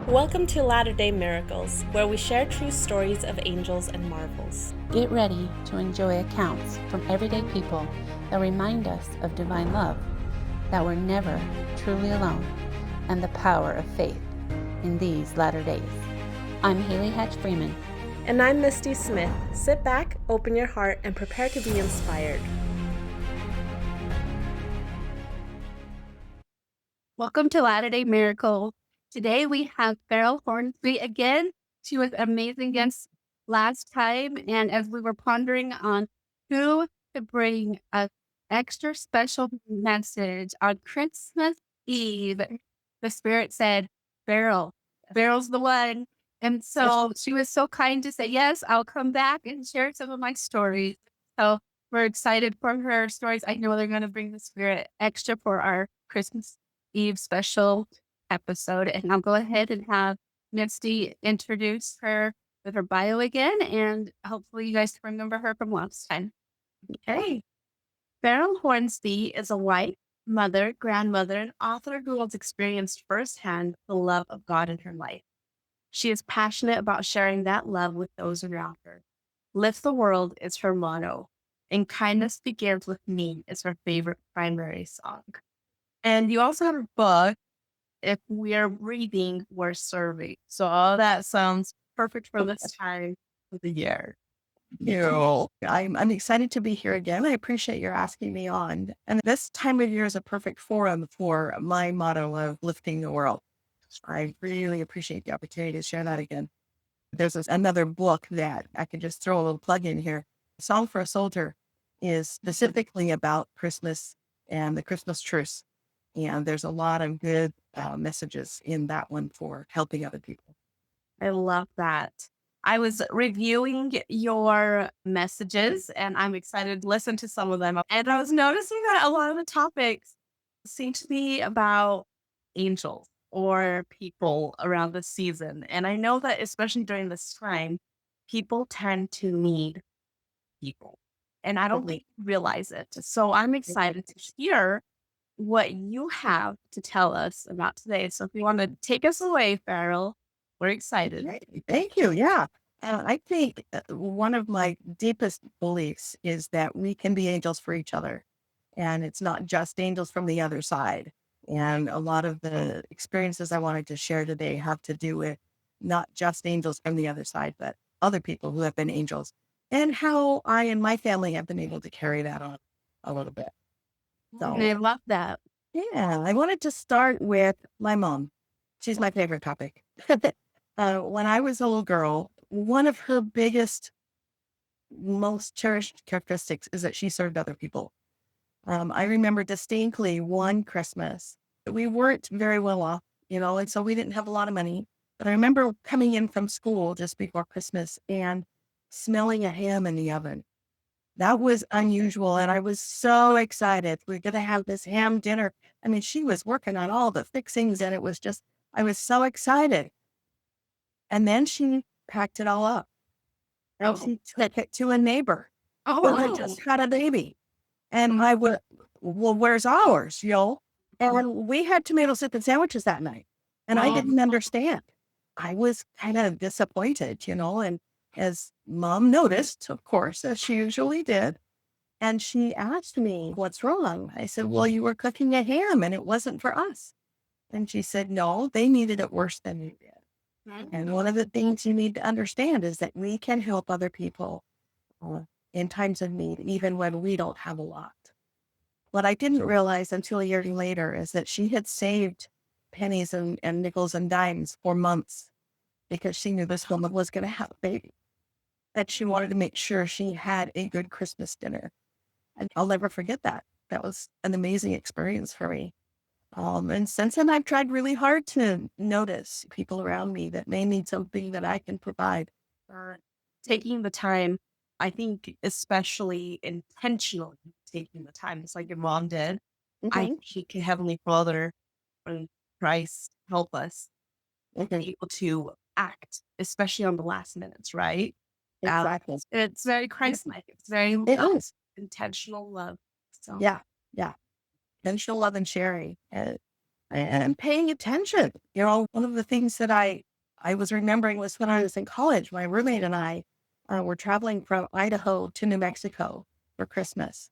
Welcome to Latter-day Miracles, where we share true stories of angels and marvels. Get ready to enjoy accounts from everyday people that remind us of divine love, that we're never truly alone, and the power of faith in these latter days. I'm Haley Hatch Freeman. And I'm Misty Smith. Sit back, open your heart, and prepare to be inspired. Welcome to Latter-day Miracle. Today we have Ferrell Hornsby again. She was an amazing guest last time, and as we were pondering on who to bring an extra special message on Christmas Eve, the Spirit said, Ferrell. Ferrell's the one. And so she was so kind to say, yes, I'll come back and share some of my stories. So we're excited for her stories. I know they're going to bring the Spirit extra for our Christmas Eve special episode. And I'll go ahead and have Misty introduce her with her bio again, and hopefully you guys can remember her from last time. Okay. Ferrell Hornsby is a wife, mother, grandmother, and author who has experienced firsthand the love of God in her life. She is passionate about sharing that love with those around her. Lift the world is her motto, and kindness begins with me is her favorite primary song. And you also have a book, If We Are Breathing, We're Serving. So all that sounds perfect for this time of the year. I'm excited to be here again. I appreciate your asking me on. And this time of year is a perfect forum for my motto of lifting the world. I really appreciate the opportunity to share that again. There's another book that I can just throw a little plug in here. Song for a Soldier is specifically about Christmas and the Christmas truce. And there's a lot of good messages in that one for helping other people. I love that. I was reviewing your messages and I'm excited to listen to some of them. And I was noticing that a lot of the topics seem to be about angels or people around the season. And I know that especially during this time, people tend to need people. And I don't think you realize it. So I'm excited to hear what you have to tell us about today. So if you want to take us away, Farrell, we're excited. Great. Thank you. Yeah. I think one of my deepest beliefs is that we can be angels for each other. And it's not just angels from the other side. And a lot of the experiences I wanted to share today have to do with not just angels from the other side, but other people who have been angels and how I and my family have been able to carry that on a little bit. So I love that. yeah, I wanted to start with my mom. She's my favorite topic. When I was a little girl, one of her biggest, most cherished characteristics is that she served other people. I remember distinctly one Christmas, we weren't very well off, and so we didn't have a lot of money. But I remember coming in from school just before Christmas and smelling a ham in the oven. That was unusual. And I was so excited. We're going to have this ham dinner. I mean, she was working on all the fixings and I was so excited. And then she packed it all up. And she took it to a neighbor who had just had a baby. And I went, well, where's ours, yo? And we had tomato soup and sandwiches that night. And I didn't understand. I was kind of disappointed, and as mom noticed, of course, as she usually did. And she asked me, what's wrong? I said, well, you were cooking a ham and it wasn't for us. And she said, no, they needed it worse than you did. And one of the things you need to understand is that we can help other people in times of need, even when we don't have a lot. What I didn't realize until a year later is that she had saved pennies and nickels and dimes for months because she knew this woman was going to have a baby. That she wanted to make sure she had a good Christmas dinner. And I'll never forget that. That was an amazing experience for me. And since then, I've tried really hard to notice people around me that may need something that I can provide. Taking the time, I think, especially intentionally taking the time, just like your mom did. I think Heavenly Father and Christ help us be able to act, especially on the last minutes, right? Exactly. It's very Christ-like. It's very It is. intentional love. So Yeah. Intentional love and sharing. and paying attention. One of the things that I was remembering was when I was in college, my roommate and I were traveling from Idaho to New Mexico for Christmas.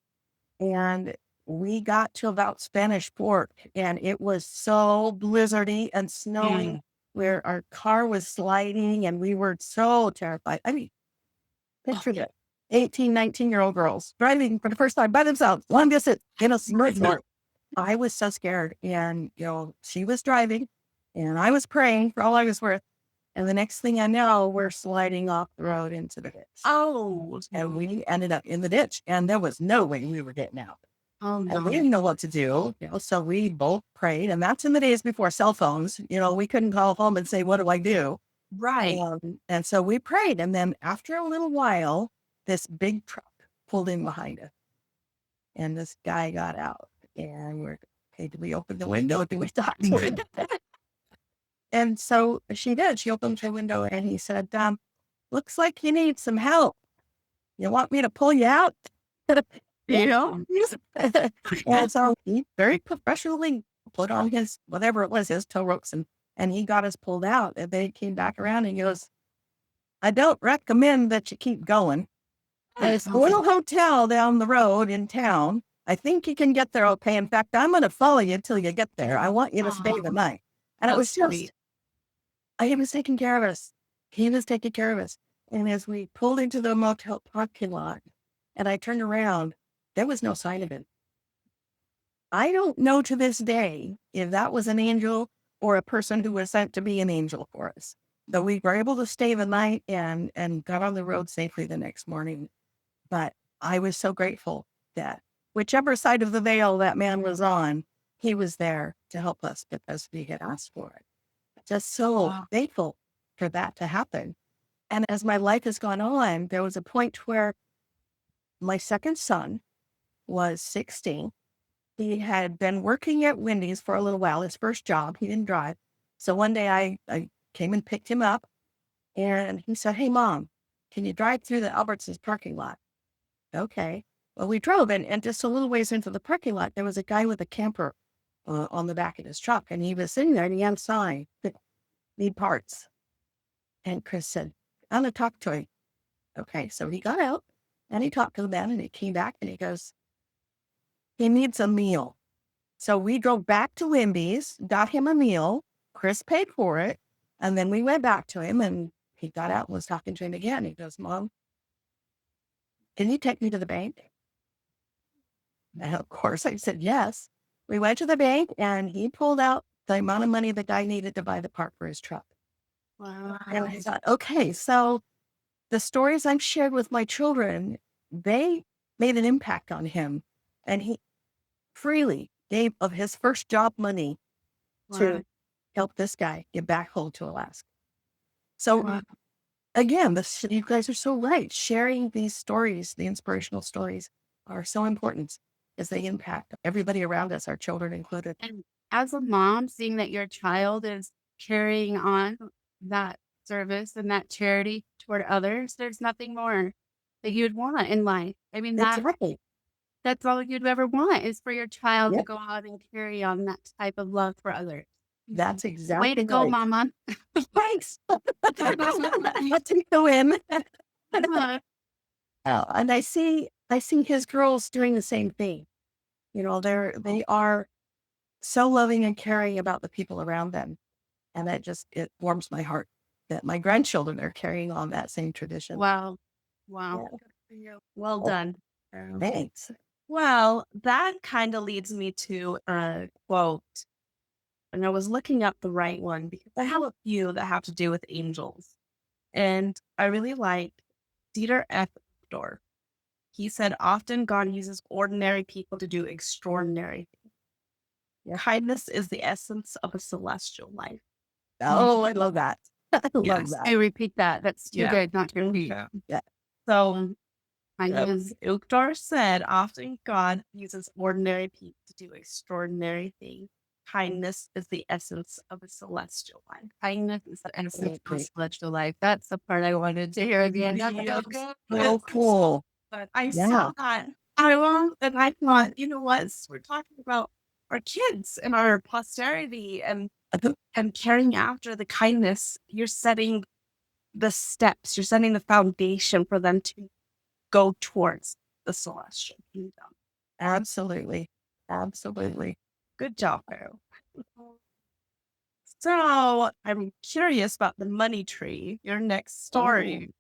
And we got to about Spanish Fork, and it was so blizzardy and snowing where our car was sliding and we were so terrified. I mean, picture it. 18, 19-year-old girls driving for the first time by themselves, long distance in a snowstorm. I was so scared. And, she was driving and I was praying for all I was worth. And the next thing I know, we're sliding off the road into the ditch. Oh, And we ended up in the ditch, and there was no way we were getting out. oh And no. we didn't know what to do, so we both prayed. And that's in the days before cell phones. We couldn't call home and say, what do I do? Right. And so we prayed. And then after a little while, this big truck pulled in behind us. And this guy got out. And we're, okay, do we open the window? Do we talk to him? And so she did. She opened the window and he said, looks like you need some help. You want me to pull you out? And so he very professionally put on his, whatever it was, his tow ropes, and he got us pulled out. And then he came back around and he goes, I don't recommend that you keep going. There's a little hotel down the road in town. I think you can get there okay. In fact, I'm going to follow you till you get there. I want you to stay the night. And it was just, he was taking care of us. He was taking care of us. And as we pulled into the motel parking lot and I turned around, there was no sign of him. I don't know to this day if that was an angel or a person who was sent to be an angel for us. But we were able to stay the night and got on the road safely the next morning. But I was so grateful that whichever side of the veil that man was on, he was there to help us because we had asked for it. Just so thankful for that to happen. And as my life has gone on, there was a point where my second son was 16. He had been working at Wendy's for a little while, his first job. He didn't drive. So one day I came and picked him up and he said, hey, Mom, can you drive through the Albertsons parking lot? Okay. Well, we drove and just a little ways into the parking lot, there was a guy with a camper on the back of his truck. And he was sitting there and he had a sign, need parts. And Chris said, I'm going to talk to him. Okay. So he got out and he talked to the man and he came back and he goes, he needs a meal. So we drove back to Wendy's, got him a meal. Chris paid for it. And then we went back to him and he got out and was talking to him again. He goes, Mom, can you take me to the bank? And of course I said, yes. We went to the bank and he pulled out the amount of money the guy needed to buy the part for his truck. Wow. And I thought, okay, so the stories I've shared with my children, they made an impact on him. And he freely gave of his first job money to help this guy get back home to Alaska. So again, you guys are so right. Sharing these stories, the inspirational stories, are so important as they impact everybody around us, our children included. And as a mom, seeing that your child is carrying on that service and that charity toward others, there's nothing more that you'd want in life. I mean, that's all you'd ever want is for your child to go out and carry on that type of love for others. That's exactly Way to go, Mama. Thanks. What to go in. And I see his girls doing the same thing. They are so loving and caring about the people around them. And it warms my heart that my grandchildren are carrying on that same tradition. Wow. Well done. Thanks. Well, that kind of leads me to a quote. And I was looking up the right one because I have a few that have to do with angels. And I really like Dieter F. Uchtdorf. He said, often God uses ordinary people to do extraordinary things. Yeah. Kindness is the essence of a celestial life. Oh, I love that. I love that. I repeat that. That's too good not to repeat. Yeah. So, Uchtdorf said, often God uses ordinary people to do extraordinary things. Kindness is the essence of a celestial life. Kindness is the essence of a celestial life. That's the part I wanted to hear again. Oh, cool. But I saw that. I thought, you know what? We're talking about our kids and our posterity and carrying after the kindness. You're setting the steps, you're setting the foundation for them to go towards the celestial kingdom. Absolutely. Absolutely. Good job, Pharaoh. So I'm curious about the money tree, your next Oh, story.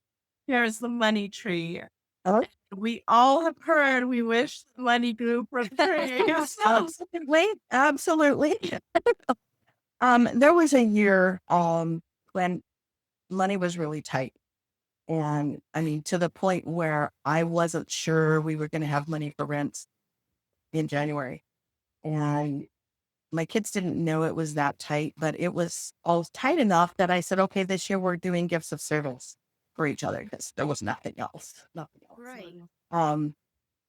Here's the money tree. oh, We all have heard we wish the money grew from trees. absolutely. Absolutely. There was a year when money was really tight. And I mean, to the point where I wasn't sure we were going to have money for rent in January. And my kids didn't know it was that tight, but it was all tight enough that I said, okay, this year we're doing gifts of service for each other because there was nothing else. Nothing else. Right. Um,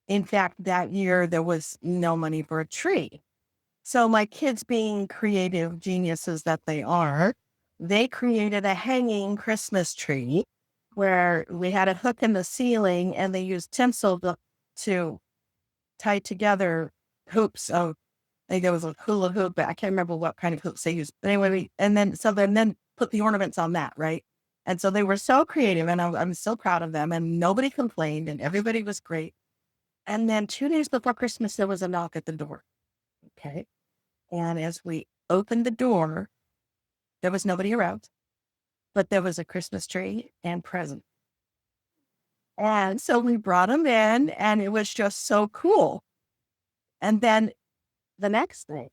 in fact, that year there was no money for a tree. So my kids, being creative geniuses that they are, they created a hanging Christmas tree where we had a hook in the ceiling and they used tinsel to tie together hoops of, I think there was a hula hoop, but I can't remember what kind of hoops they used. But anyway, then put the ornaments on that, right? And so they were so creative, and I'm so proud of them. And nobody complained, and everybody was great. And then 2 days before Christmas, there was a knock at the door. Okay, and as we opened the door, there was nobody around, but there was a Christmas tree and present. And so we brought them in, and it was just so cool. And then the next day,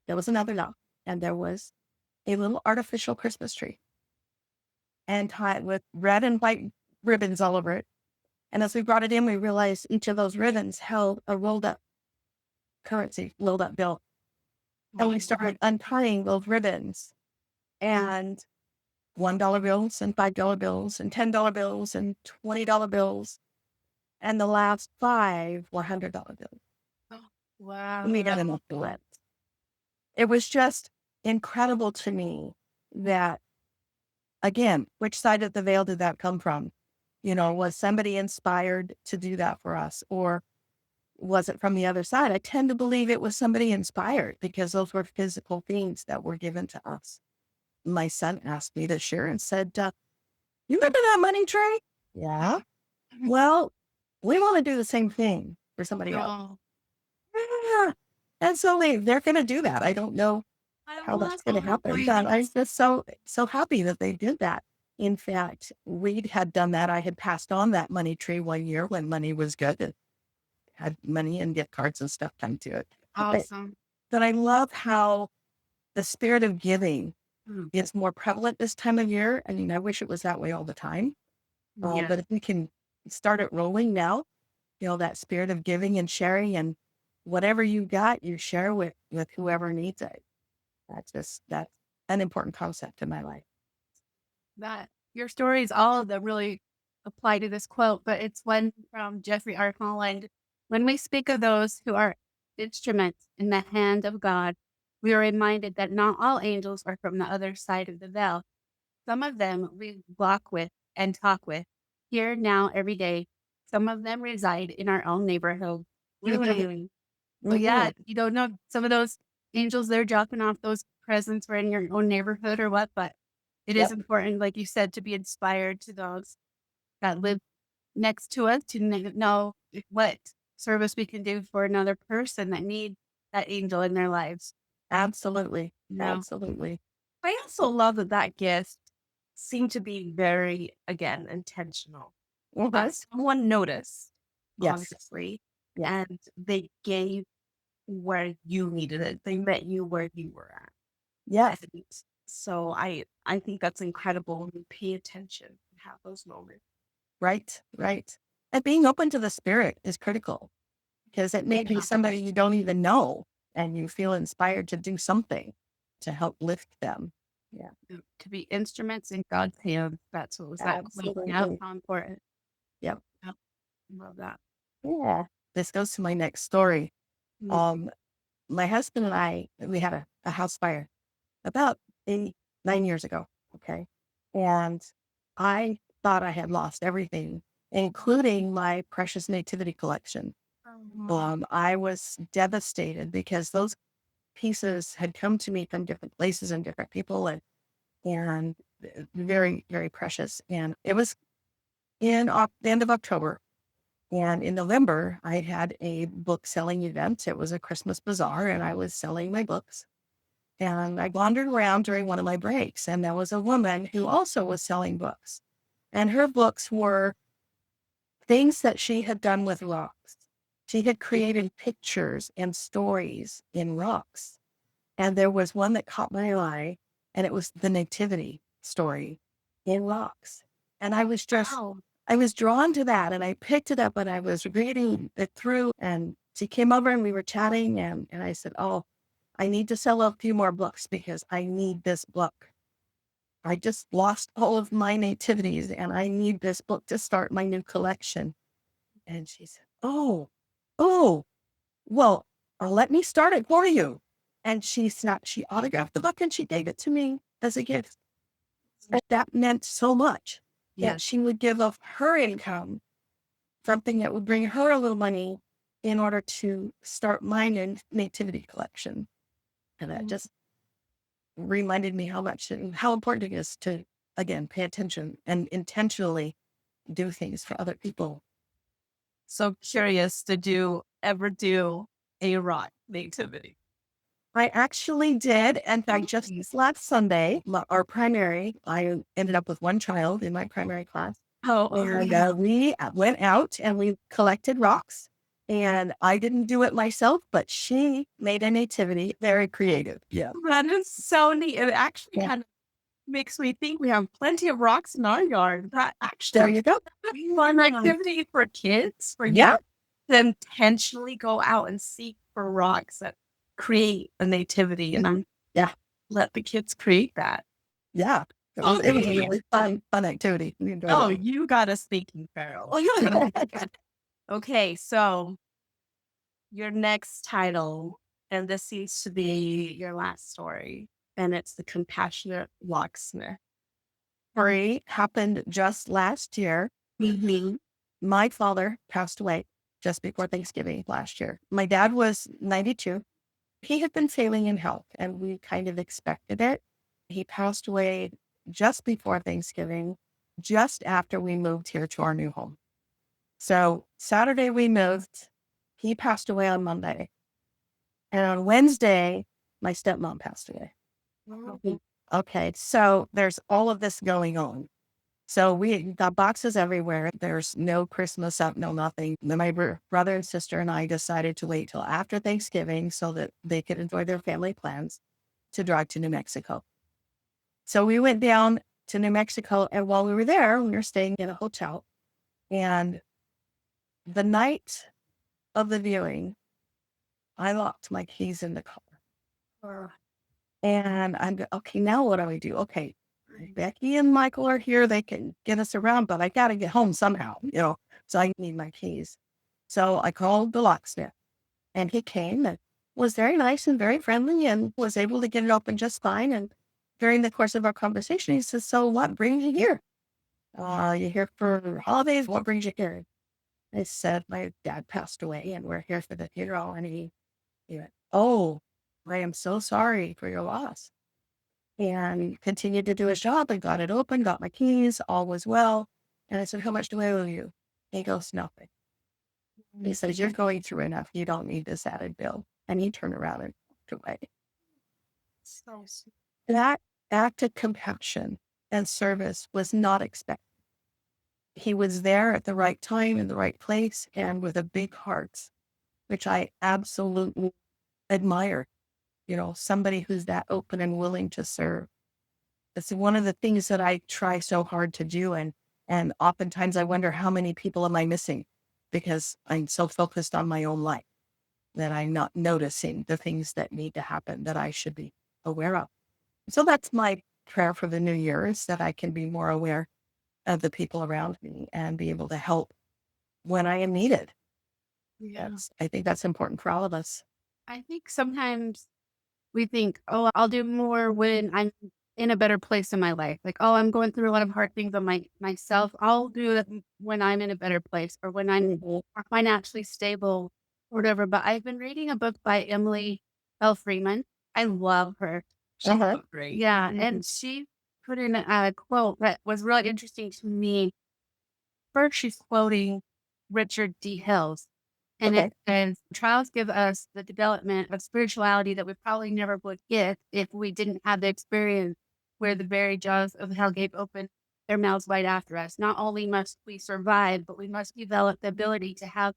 there was another knock, and there was a little artificial Christmas tree and tied with red and white ribbons all over it. And as we brought it in, we realized each of those ribbons held a rolled up currency, rolled up bill. And we started untying those ribbons, and $1 bills and $5 bills and $10 bills and $20 bills. And the last five were $100 bills. Oh, wow. We got enough to rent. It was just incredible to me that, again, which side of the veil did that come from? You know, was somebody inspired to do that for us, or was it from the other side? I tend to believe it was somebody inspired because those were physical things that were given to us. My son asked me to share and said, you remember that money tree? Yeah. Well, we want to do the same thing for somebody else. Oh, Yeah. And so they're going to do that. I don't know I how love that's going to happen, that. but I'm just so happy that they did that. In fact, we had done that. I had passed on that money tree one year when money was good. It had money and gift cards and stuff come to it. But, Awesome. but I love how the spirit of giving Mm. is more prevalent this time of year. I mean, I wish it was that way all the time. Yeah. But if we can start it rolling now, that spirit of giving and sharing, and whatever you got, you share with whoever needs it. That's an important concept in my life. That your stories, all of them really apply to this quote, but it's one from Jeffrey R. Holland. When we speak of those who are instruments in the hand of God, we are reminded that not all angels are from the other side of the veil. Some of them we walk with and talk with here, now, every day. Some of them reside in our own neighborhood. Mhm. But yeah, Mhm. you don't know some of those angels, they're dropping off those presents right in your own neighborhood or what, but it is Yep. important, like you said, to be inspired to those that live next to us to know what service we can do for another person that need that angel in their lives. Absolutely. No. Absolutely. I also love that gift seemed to be very, again, intentional. Mhm. Someone noticed, Yes. obviously, Yeah. and they gave where you needed it. They met you where you were at. Yes. And so I think that's incredible when you pay attention and have those moments. Right. Right. And being open to the spirit is critical, because it may be somebody you don't even know and you feel inspired to do something to help lift them. Yeah. To be instruments in God's hands. That's what was that quote. Yeah, Absolutely. how important. Yep. Yep. Love that. Yeah. This goes to my next story. Mm. Um, my husband and I, we had a house fire about 9 years ago. Okay. And I thought I had lost everything, including my precious nativity collection. I was devastated because those pieces had come to me from different places and different people, and very, very precious. And it was the end of October. And in November, I had a book selling event. It was a Christmas bazaar, and I was selling my books. And I wandered around during one of my breaks, and there was a woman who also was selling books. And her books were things that she had done with rocks. She had created pictures and stories in rocks. And there was one that caught my eye, and it was the nativity story in rocks. And Wow. I was drawn to that, and I picked it up and I was reading it through, and she came over and we were chatting, and I said, "Oh, I need to sell a few more books because I need this book. I just lost all of my nativities and I need this book to start my new collection." And she said, oh, well, let me start it for you. And she autographed the book and she gave it to me as a gift. And that meant so much that Yes. she would give of her income, something that would bring her a little money in order to start my nativity collection. And that just reminded me how much and how important it is to, again, pay attention and intentionally do things for other people. So curious, did you ever do a rock nativity? I actually did. In fact, just this last Sunday, our primary, I ended up with one child in my primary class. Oh, And yeah. we went out and we collected rocks. And I didn't do it myself, but she made a nativity. Very creative. Yeah. That is so neat. It actually Yeah. kind of makes me think we have plenty of rocks in our yard. That There actually you go. would be fun activity for kids, for you Yeah. to intentionally go out and seek for rocks that create a nativity and then Yeah. let the kids create that. Yeah. It was a Okay. really fun activity. We enjoyed Oh, it. you got us thinking, Farrell. Oh, yeah. Okay, so your next title, and this seems to be your last story, and it's The Compassionate Locksmith. Story happened just last year. Mhm. My father passed away just before Thanksgiving last year. My dad was 92. He had been failing in health, and we kind of expected it. He passed away just before Thanksgiving, just after we moved here to our new home. So Saturday we moved. He passed away on Monday. And on Wednesday, my stepmom passed away. Wow. Okay, so there's all of this going on. So we got boxes everywhere. There's no Christmas up, no nothing. Then my brother and sister and I decided to wait till after Thanksgiving so that they could enjoy their family plans to drive to New Mexico. So we went down to New Mexico, and while we were there, we were staying in a hotel. And the night of the viewing, I locked my keys in the car. And okay, now what do I do? Okay, Becky and Michael are here. They can get us around, but I got to get home somehow. So I need my keys. So I called the locksmith, and he came and was very nice and very friendly and was able to get it open just fine. And during the course of our conversation, he says, "So what brings you here? You here for holidays? What brings you here?" I said, "My dad passed away and we're here for the funeral." And he went, "Oh, I am so sorry for your loss." And continued to do his job and got it open, got my keys, all was well. And I said, "How much do I owe you?" He goes, "Nothing." He says, "You're going through enough. You don't need this added bill." And he turned around and walked away. So sweet. That act of compassion and service was not expected. He was there at the right time in the right place and with a big heart, which I absolutely admire. Somebody who's that open and willing to serve. It's one of the things that I try so hard to do. And oftentimes I wonder how many people am I missing because I'm so focused on my own life that I'm not noticing the things that need to happen that I should be aware of. So that's my prayer for the new year, is that I can be more aware of the people around me and be able to help when I am needed. Yeah. I think that's important for all of us. I think sometimes we think, oh, I'll do more when I'm in a better place in my life. Like, oh, I'm going through a lot of hard things on myself. I'll do it when I'm in a better place or when I'm Mhm. financially stable. or whatever. But I've been reading a book by Emily L. Freeman. I love her. She's Uh-huh. so great. Yeah. And she put in a quote that was really interesting to me. First, she's quoting Richard D. Hills. And Okay. it says, trials give us the development of spirituality that we probably never would get if we didn't have the experience where the very jaws of hell gave open their mouths wide after us. Not only must we survive, but we must develop the ability to have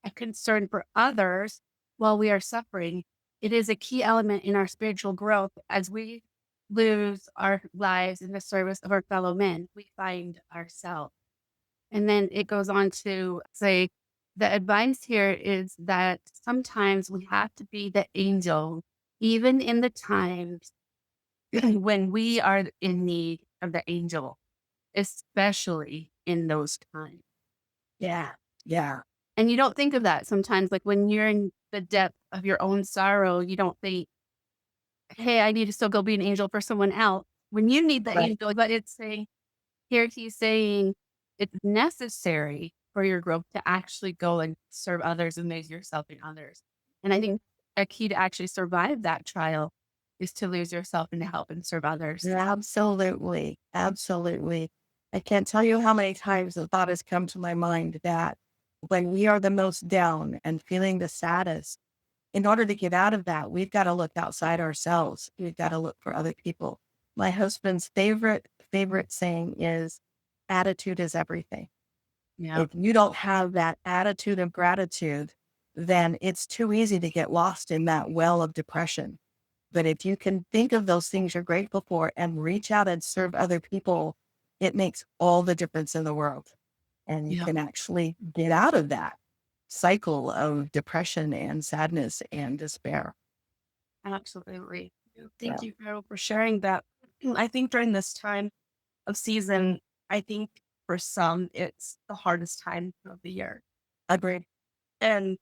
a concern for others while we are suffering. It is a key element in our spiritual growth. As we lose our lives in the service of our fellow men, we find ourselves. And then it goes on to say, the advice here is that sometimes we have to be the angel, even in the times when we are in need of the angel, especially in those times. Yeah. Yeah. And you don't think of that sometimes, like when you're in the depth of your own sorrow, you don't think, hey, I need to still go be an angel for someone else when you need the Right. angel. But it's saying, here he's saying it's necessary for your growth to actually go and serve others and amaze yourself in others. And I think a key to actually survive that trial is to lose yourself and to help and serve others. Absolutely. Absolutely. I can't tell you how many times the thought has come to my mind that when we are the most down and feeling the saddest, in order to get out of that, we've got to look outside ourselves. We've got to look for other people. My husband's favorite saying is attitude is everything. Yeah. If you don't have that attitude of gratitude, then it's too easy to get lost in that well of depression. But if you can think of those things you're grateful for and reach out and serve other people, it makes all the difference in the world. And you Yeah. can actually get out of that cycle of depression and sadness and despair. Absolutely. Yeah, Thank you, Carol, for sharing that. I think during this time of season, I think for some, it's the hardest time of the year. agreed. And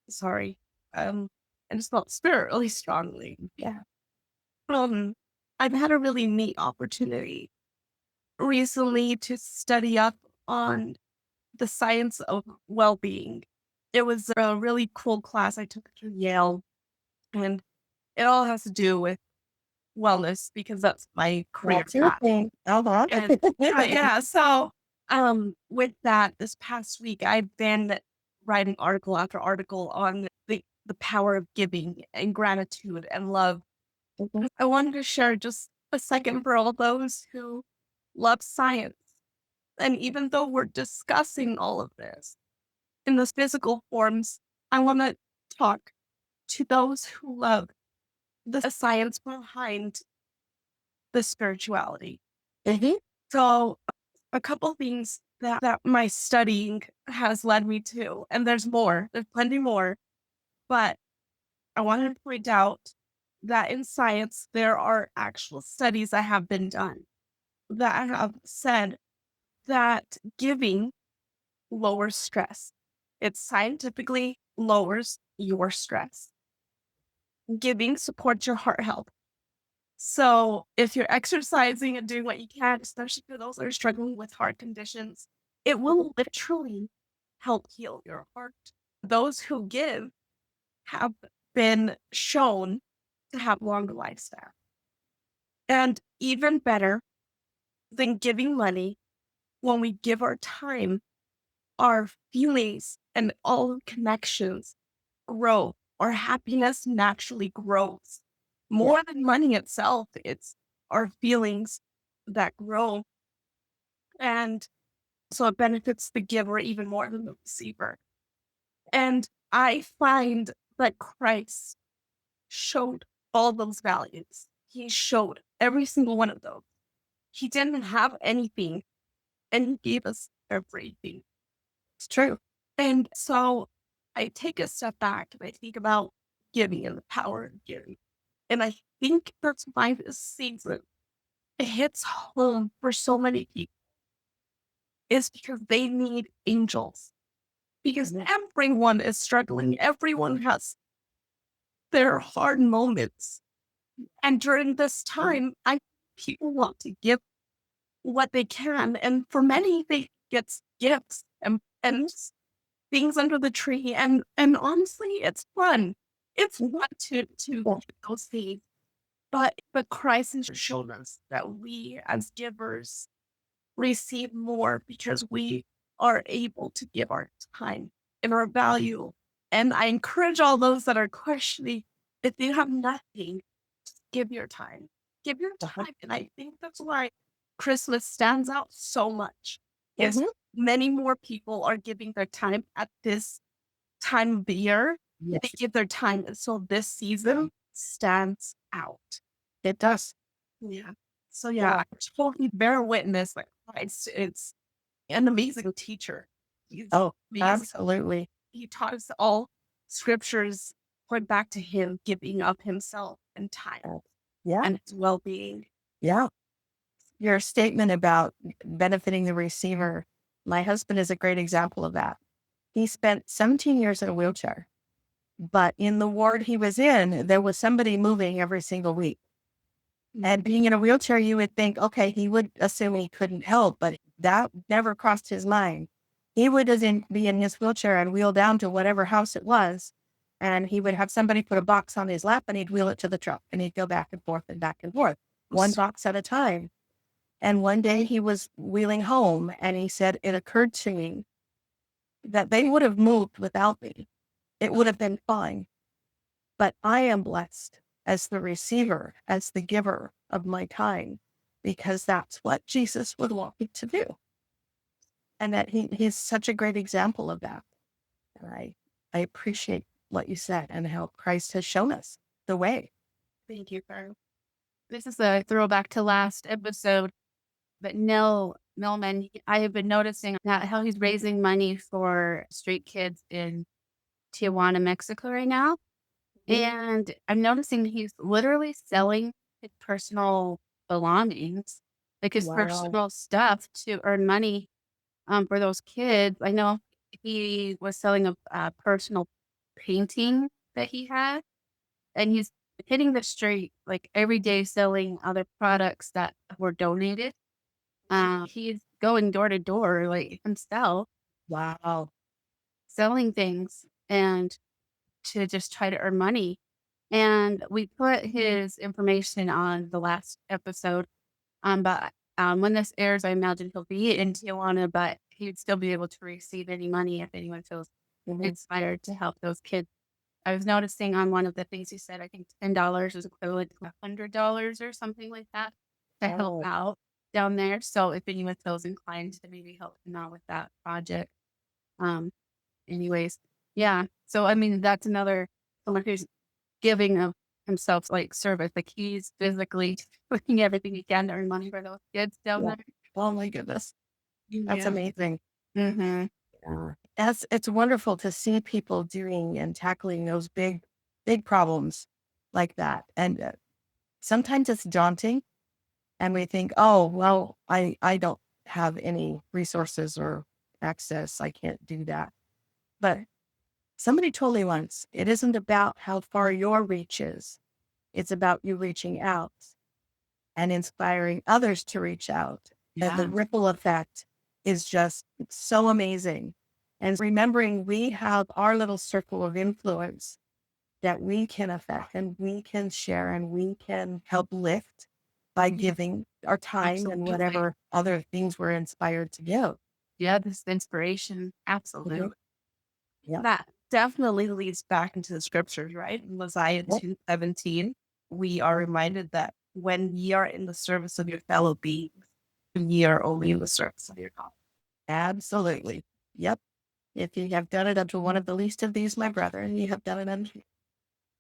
sorry, and it's felt spiritually strongly. Yeah. Um, I've had a really neat opportunity recently to study up on the science of well-being. It was a really cool class I took through Yale, and it all has to do with wellness because that's my career That's your path. thing. Uh-huh. And yeah, so with that, this past week I've been writing article after article on the power of giving and gratitude and love. Mhm. I wanted to share just a second for all those who love science. And even though we're discussing all of this in those physical forms, I want to talk to those who love the science behind the spirituality. Mhm. So, a couple things that my studying has led me to, and there's plenty more, but I wanted to point out that in science, there are actual studies that have been done that have said that giving lowers stress. It scientifically lowers your stress. Giving supports your heart health. So if you're exercising and doing what you can, especially for those that are struggling with heart conditions, it will literally help heal your heart. Those who give have been shown to have longer lifespan. And even better than giving money, when we give our time, our feelings and all connections grow. Our happiness naturally grows. Yeah. More than money itself, it's our feelings that grow. And so it benefits the giver even more than the receiver. And I find that Christ showed all those values. He showed every single one of those. He didn't have anything, and he gave us everything. It's true. And so I take a step back and I think about giving and the power of giving. And I think that's why this season it hits home for so many people is because they need angels. Because Mhm. everyone is struggling. Everyone has their hard moments. And during this time, I people want to give what they can. And for many, they get gifts and things under the tree. And honestly, it's fun. It's fun to Yeah. get those things. But Christ has shown us that we as givers receive more because we are able to give our time and our value. And I encourage all those that are questioning, if you have nothing, just give your time. Give your Uh-huh. time. And I think that's why Christmas stands out so much. Yes, Mhm. many more people are giving their time at this time of the year. They Yes, give their time. And so this season stands out. it does. Yeah. So yeah, Yeah. I totally bear witness that Christ is an amazing teacher. He's Oh, amazing. absolutely. He taught us all scriptures point back to him giving up himself and time Uh, yeah. and his well-being. Yeah. Your statement about benefiting the receiver, my husband is a great example of that. He spent 17 years in a wheelchair, but in the ward he was in, there was somebody moving every single week. And being in a wheelchair, you would think, okay, he would assume he couldn't help, but that never crossed his mind. He would be in his wheelchair and wheel down to whatever house it was. And he would have somebody put a box on his lap and he'd wheel it to the truck and he'd go back and forth, one box at a time. And one day he was wheeling home and he said, it occurred to me that they would have moved without me. It would have been fine. But I am blessed as the receiver, as the giver of my time, because that's what Jesus would want me to do. And that he's such a great example of that. And I appreciate what you said and how Christ has shown us the way. Thank you, Carl. This is a throwback to last episode, but no, Millman, I have been noticing that how he's raising money for street kids in Tijuana, Mexico right now. And I'm noticing he's literally selling his personal belongings, like his Wow. personal stuff to earn money for those kids. I know he was selling a personal painting that he had, and he's hitting the street like every day selling other products that were donated. He's going door to door like himself, Wow. selling things and to just try to earn money. And we put his information on the last episode. But when this airs, I imagine he'll be in Tijuana, but he would still be able to receive any money if anyone feels Mhm. inspired to help those kids. I was noticing on one of the things you said, I think $10 is equivalent to $100 or something like that to help Oh, out down there. So if anyone feels inclined to maybe help him out with that project, um, anyways, yeah. So I mean, that's another someone who's giving of himself like service. Like he's physically doing everything he can to earn money for those kids down yeah. there. Oh my goodness. That's Yeah. amazing. Mm-hmm. Yeah. It's wonderful to see people doing and tackling those big problems like that. And sometimes it's daunting and we think, oh, well, I don't have any resources or access. I can't do that. But somebody told me once, it isn't about how far your reach is. It's about you reaching out and inspiring others to reach out. And the Yeah. ripple effect is just so amazing. And remembering we have our little circle of influence that we can affect and we can share and we can help lift by giving our time and Absolutely. whatever other things we're inspired to give. Yeah, this inspiration. Mhm. Absolutely. Yeah. That definitely leads back into the scriptures, right? In Mosiah Yep. 2:17, we are reminded that when ye are in the service of your fellow beings, ye are only in the service of your God. Absolutely. Yep. If you have done it unto one of the least of these, my brethren, you have done it unto me.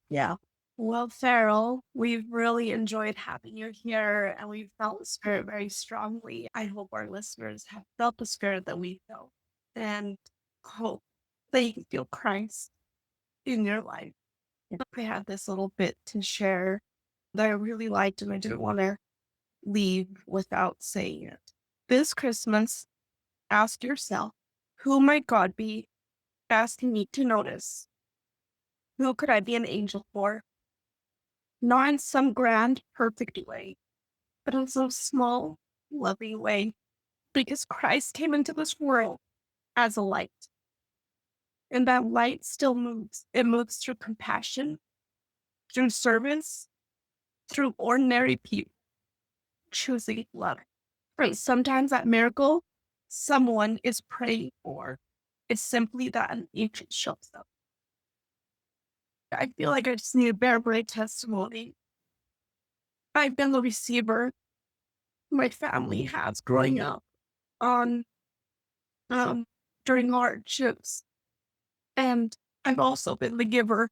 Yeah. Well, Farrell, we've really enjoyed having you here and we've felt the spirit very strongly. I hope our listeners have felt the spirit that we felt and hope that you can feel Christ in your life. I had this little bit to share that I really liked and I didn't want to leave without saying it. This Christmas, ask yourself, who might God be asking me to notice? Who could I be an angel for? Not in some grand, perfect way, but in some small, loving way, because Christ came into this world as a light. And that light still moves. It moves through compassion, through service, through ordinary people choosing love. Right. Sometimes that miracle someone is praying for is simply that an angel shows up. I feel like I just need to bear my testimony. I've been the receiver my family has growing up on during hardships. And I've also been the giver,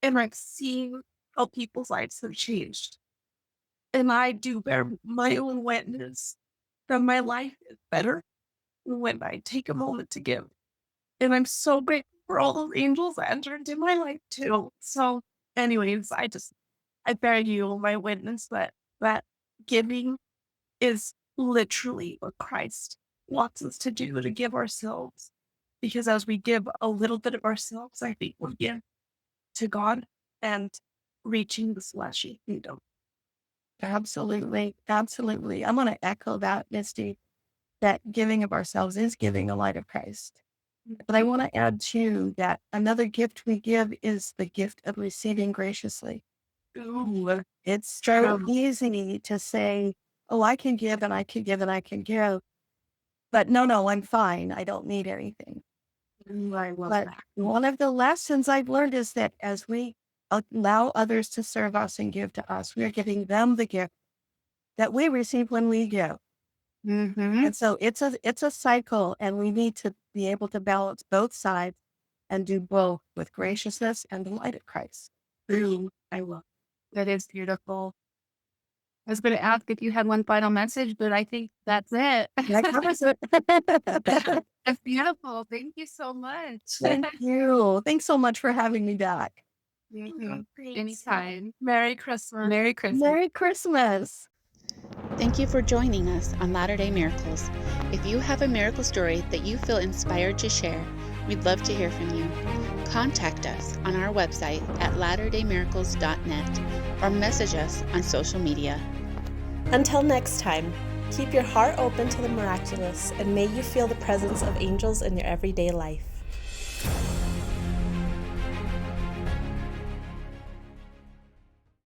and I've seen how people's lives have changed. And I do bear my own witness that my life is better when I take a moment to give. And I'm so grateful for all those angels that entered into my life too. So, anyways, I bear you my witness that giving is literally what Christ wants us to do, to give ourselves. Because as we give a little bit of ourselves, I think we give to God and reaching the celestial kingdom. Absolutely. Absolutely. I'm going to echo that, Misty, that giving of ourselves is giving the light of Christ. But I want to add too that another gift we give is the gift of receiving graciously. Ooh, It's so easy to say, oh, I can give and I can give and I can give. But no, I'm fine. I don't need anything. I love But that. one of the lessons I've learned is that as we allow others to serve us and give to us, we are giving them the gift that we receive when we give. Mm-hmm. And so it's a cycle, and we need to be able to balance both sides and do both with graciousness and the light of Christ. Ooh, I love That is beautiful. I was going to ask if you had one final message, but I think that's it. That covers it. That's beautiful. Thank you so much. Thank you. Thanks so much for having me back. Mhm. it. Anytime. Merry Christmas. Merry Christmas. Merry Christmas. Thank you for joining us on Latter-day Miracles. If you have a miracle story that you feel inspired to share, we'd love to hear from you. Contact us on our website at latterdaymiracles.net or message us on social media. Until next time, keep your heart open to the miraculous, and may you feel the presence of angels in your everyday life.